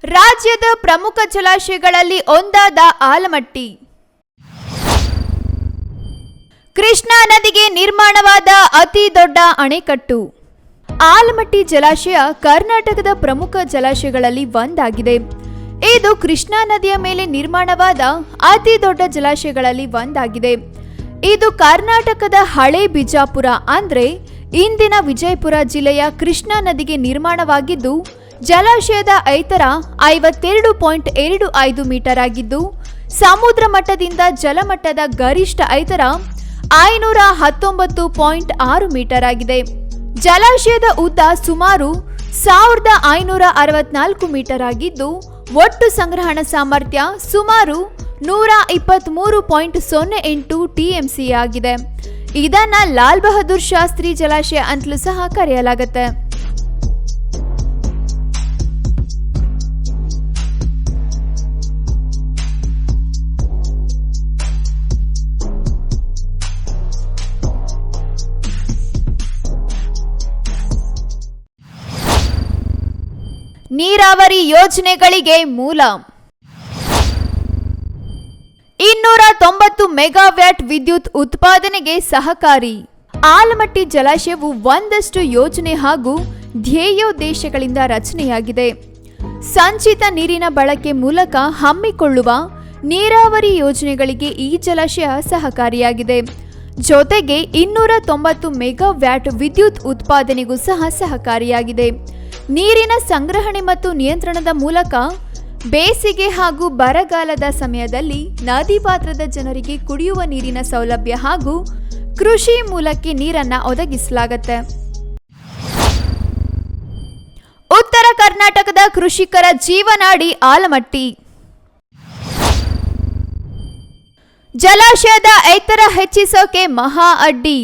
ರಾಜ್ಯದ ಪ್ರಮುಖ ಜಲಾಶಯಗಳಲ್ಲಿ ಒಂದಾದ ಆಲಮಟ್ಟಿ. ಕೃಷ್ಣಾ ನದಿಗೆ ನಿರ್ಮಾಣವಾದ ಅತಿ ದೊಡ್ಡ ಅಣೆಕಟ್ಟು. ಆಲಮಟ್ಟಿ ಜಲಾಶಯ ಕರ್ನಾಟಕದ ಪ್ರಮುಖ ಜಲಾಶಯಗಳಲ್ಲಿ ಒಂದಾಗಿದೆ. ಇದು ಕೃಷ್ಣಾ ನದಿಯ ಮೇಲೆ ನಿರ್ಮಾಣವಾದ ಅತಿ ದೊಡ್ಡ ಜಲಾಶಯಗಳಲ್ಲಿ ಒಂದಾಗಿದೆ. ಇದು ಕರ್ನಾಟಕದ ಹಳೆ ಬಿಜಾಪುರ ಅಂದ್ರೆ ಇಂದಿನ ವಿಜಯಪುರ ಜಿಲ್ಲೆಯ ಕೃಷ್ಣಾ ನದಿಗೆ ನಿರ್ಮಾಣವಾಗಿದ್ದು, ಜಲಾಶಯದ ಎತ್ತರ 52.25 ಮೀಟರ್ ಆಗಿದ್ದು, ಸಮುದ್ರ ಮಟ್ಟದಿಂದ ಜಲಮಟ್ಟದ ಗರಿಷ್ಠ ಎತ್ತರ 519.6 ಮೀಟರ್ ಆಗಿದೆ. ಜಲಾಶಯದ ಉದ್ದ ಸುಮಾರು 1564 ಮೀಟರ್ ಆಗಿದ್ದು, ಒಟ್ಟು ಸಂಗ್ರಹಣಾ ಸಾಮರ್ಥ್ಯ ಸುಮಾರು 123.08 TMC ಆಗಿದೆ. ಇದನ್ನ ಲಾಲ್ ಬಹದ್ದೂರ್ ಶಾಸ್ತ್ರಿ ಜಲಾಶಯ ಅಂತಲೂ ಸಹ ಕರೆಯಲಾಗುತ್ತೆ. ನೀರಾವರಿ ಯೋಜನೆಗಳಿಗೆ ಮೂಲ. 290 ಮೆಗಾವ್ಯಾಟ್ ವಿದ್ಯುತ್ ಉತ್ಪಾದನೆಗೆ ಸಹಕಾರಿ. ಆಲಮಟ್ಟಿ ಜಲಾಶಯವು ಒಂದಷ್ಟು ಯೋಜನೆ ಹಾಗೂ ಧ್ಯೇಯೋದ್ದೇಶಗಳಿಂದ ರಚನೆಯಾಗಿದೆ. ಸಂಚಿತ ನೀರಿನ ಬಳಕೆ ಮೂಲಕ ಹಮ್ಮಿಕೊಳ್ಳುವ ನೀರಾವರಿ ಯೋಜನೆಗಳಿಗೆ ಈ ಜಲಾಶಯ ಸಹಕಾರಿಯಾಗಿದೆ. ಜೊತೆಗೆ 290 ಮೆಗಾವ್ಯಾಟ್ ವಿದ್ಯುತ್ ಉತ್ಪಾದನೆಗೂ ಸಹ ಸಹಕಾರಿಯಾಗಿದೆ. ನೀರಿನ ಸಂಗ್ರಹಣೆ ಮತ್ತು ನಿಯಂತ್ರಣದ ಮೂಲಕ ಬೇಸಿಗೆ ಹಾಗೂ ಬರಗಾಲದ ಸಮಯದಲ್ಲಿ ನದಿ ಪಾತ್ರದ ಜನರಿಗೆ ಕುಡಿಯುವ ನೀರಿನ ಸೌಲಭ್ಯ ಹಾಗೂ ಕೃಷಿ ಮೂಲಕ್ಕೆ ನೀರನ್ನು ಒದಗಿಸಲಾಗುತ್ತೆ. ಉತ್ತರ ಕರ್ನಾಟಕದ ಕೃಷಿಕರ ಜೀವನಾಡಿ ಆಲಮಟ್ಟಿ. ಜಲಾಶಯದ ಎತ್ತರ ಹೆಚ್ಚಿಸೋಕೆ ಮಹಾ ಅಡ್ಡಿ.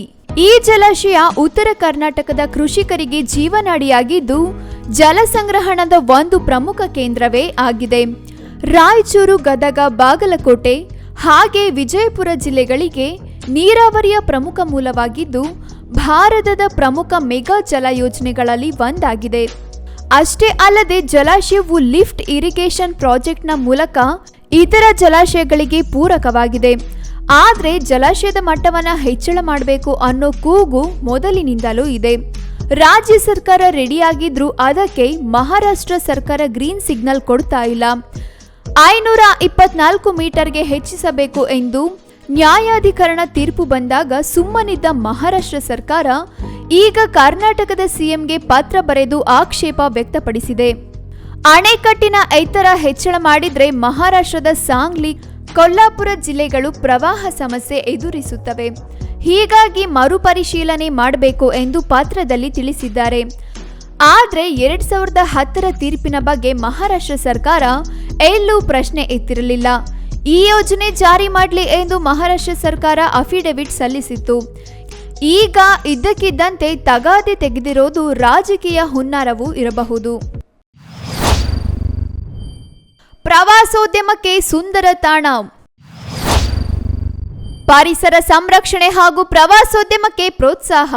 ಈ ಜಲಾಶಯ ಉತ್ತರ ಕರ್ನಾಟಕದ ಕೃಷಿಕರಿಗೆ ಜೀವನಾಡಿಯಾಗಿದ್ದು, ಜಲ ಸಂಗ್ರಹಣದ ಒಂದು ಪ್ರಮುಖ ಕೇಂದ್ರವೇ ಆಗಿದೆ. ರಾಯಚೂರು, ಗದಗ, ಬಾಗಲಕೋಟೆ ಹಾಗೆ ವಿಜಯಪುರ ಜಿಲ್ಲೆಗಳಿಗೆ ನೀರಾವರಿಯ ಪ್ರಮುಖ ಮೂಲವಾಗಿದ್ದು, ಭಾರತದ ಪ್ರಮುಖ ಮೆಗಾ ಜಲ ಯೋಜನೆಗಳಲ್ಲಿ ಒಂದಾಗಿದೆ. ಅಷ್ಟೇ ಅಲ್ಲದೆ ಜಲಾಶಯವು ಲಿಫ್ಟ್ ಇರಿಗೇಷನ್ ಪ್ರಾಜೆಕ್ಟ್ನ ಮೂಲಕ ಇತರ ಜಲಾಶಯಗಳಿಗೆ ಪೂರಕವಾಗಿದೆ. ಆದರೆ ಜಲಾಶಯದ ಮಟ್ಟವನ್ನು ಹೆಚ್ಚಳ ಮಾಡಬೇಕು ಅನ್ನೋ ಕೂಗು ಮೊದಲಿನಿಂದಲೂ ಇದೆ. ರಾಜ್ಯ ಸರ್ಕಾರ ರೆಡಿಯಾಗಿದ್ರೂ ಅದಕ್ಕೆ ಮಹಾರಾಷ್ಟ್ರ ಸರ್ಕಾರ ಗ್ರೀನ್ ಸಿಗ್ನಲ್ ಕೊಡ್ತಾ ಇಲ್ಲ. 524 ಮೀಟರ್ಗೆ ಹೆಚ್ಚಿಸಬೇಕು ಎಂದು ನ್ಯಾಯಾಧಿಕರಣ ತೀರ್ಪು ಬಂದಾಗ ಸುಮ್ಮನಿದ್ದ ಮಹಾರಾಷ್ಟ್ರ ಸರ್ಕಾರ ಈಗ ಕರ್ನಾಟಕದ ಸಿಎಂಗೆ ಪತ್ರ ಬರೆದು ಆಕ್ಷೇಪ ವ್ಯಕ್ತಪಡಿಸಿದೆ. ಅಣೆಕಟ್ಟಿನ ಎತ್ತರ ಹೆಚ್ಚಳ ಮಾಡಿದ್ರೆ ಮಹಾರಾಷ್ಟ್ರದ ಸಾಂಗ್ಲಿ, ಕೊಲ್ಲಾಪುರ ಜಿಲ್ಲೆಗಳು ಪ್ರವಾಹ ಸಮಸ್ಯೆ ಎದುರಿಸುತ್ತವೆ. ಹೀಗಾಗಿ ಮರುಪರಿಶೀಲನೆ ಮಾಡಬೇಕು ಎಂದು ಪತ್ರದಲ್ಲಿ ತಿಳಿಸಿದ್ದಾರೆ. ಆದರೆ 2010ರ ತೀರ್ಪಿನ ಬಗ್ಗೆ ಮಹಾರಾಷ್ಟ್ರ ಸರ್ಕಾರ ಎಲ್ಲೂ ಪ್ರಶ್ನೆ ಎತ್ತಿರಲಿಲ್ಲ. ಈ ಯೋಜನೆ ಜಾರಿ ಮಾಡಲಿ ಎಂದು ಮಹಾರಾಷ್ಟ್ರ ಸರ್ಕಾರ ಅಫಿಡವಿಟ್ ಸಲ್ಲಿಸಿತ್ತು. ಈಗ ಇದ್ದಕ್ಕಿದ್ದಂತೆ ತಗಾದೆ ತೆಗೆದಿರೋದು ರಾಜಕೀಯ ಹುನ್ನಾರವೂ ಇರಬಹುದು. ಪ್ರವಾಸೋದ್ಯಮಕ್ಕೆ ಸುಂದರ ತಾಣ. ಪರಿಸರ ಸಂರಕ್ಷಣೆ ಹಾಗೂ ಪ್ರವಾಸೋದ್ಯಮಕ್ಕೆ ಪ್ರೋತ್ಸಾಹ.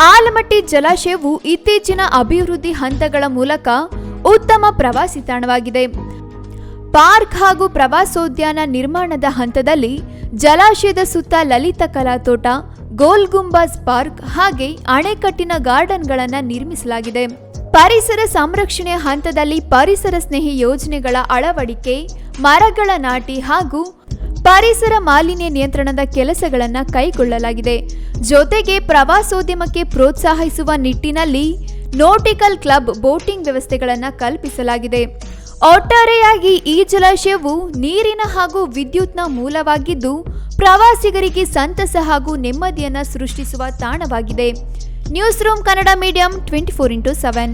ಆಲಮಟ್ಟಿ ಜಲಾಶಯವು ಇತ್ತೀಚಿನ ಅಭಿವೃದ್ಧಿ ಹಂತಗಳ ಮೂಲಕ ಉತ್ತಮ ಪ್ರವಾಸಿ ತಾಣವಾಗಿದೆ. ಪಾರ್ಕ್ ಹಾಗೂ ಪ್ರವಾಸೋದ್ಯಾನ ನಿರ್ಮಾಣದ ಹಂತದಲ್ಲಿ ಜಲಾಶಯದ ಸುತ್ತ ಲಲಿತ ಕಲಾ ತೋಟ, ಗೋಲ್ ಗುಂಬಾಜ್ ಪಾರ್ಕ್ ಹಾಗೆ ಅಣೆಕಟ್ಟಿನ ಗಾರ್ಡನ್ಗಳನ್ನು ನಿರ್ಮಿಸಲಾಗಿದೆ. ಪರಿಸರ ಸಂರಕ್ಷಣೆ ಹಂತದಲ್ಲಿ ಪರಿಸರ ಸ್ನೇಹಿ ಯೋಜನೆಗಳ ಅಳವಡಿಕೆ, ಮರಗಳ ನಾಟಿ ಹಾಗೂ ಪರಿಸರ ಮಾಲಿನ್ಯ ನಿಯಂತ್ರಣದ ಕೆಲಸಗಳನ್ನು ಕೈಗೊಳ್ಳಲಾಗಿದೆ. ಜೊತೆಗೆ ಪ್ರವಾಸೋದ್ಯಮಕ್ಕೆ ಪ್ರೋತ್ಸಾಹಿಸುವ ನಿಟ್ಟಿನಲ್ಲಿ ನೋಟಿಕಲ್ ಕ್ಲಬ್, ಬೋಟಿಂಗ್ ವ್ಯವಸ್ಥೆಗಳನ್ನು ಕಲ್ಪಿಸಲಾಗಿದೆ. ಒಟ್ಟಾರೆಯಾಗಿ ಈ ಜಲಾಶಯವು ನೀರಿನ ಹಾಗೂ ವಿದ್ಯುತ್ನ ಮೂಲವಾಗಿದ್ದು, ಪ್ರವಾಸಿಗರಿಗೆ ಸಂತಸ ಹಾಗೂ ನೆಮ್ಮದಿಯನ್ನು ಸೃಷ್ಟಿಸುವ ತಾಣವಾಗಿದೆ. News room Kannada medium 24x7.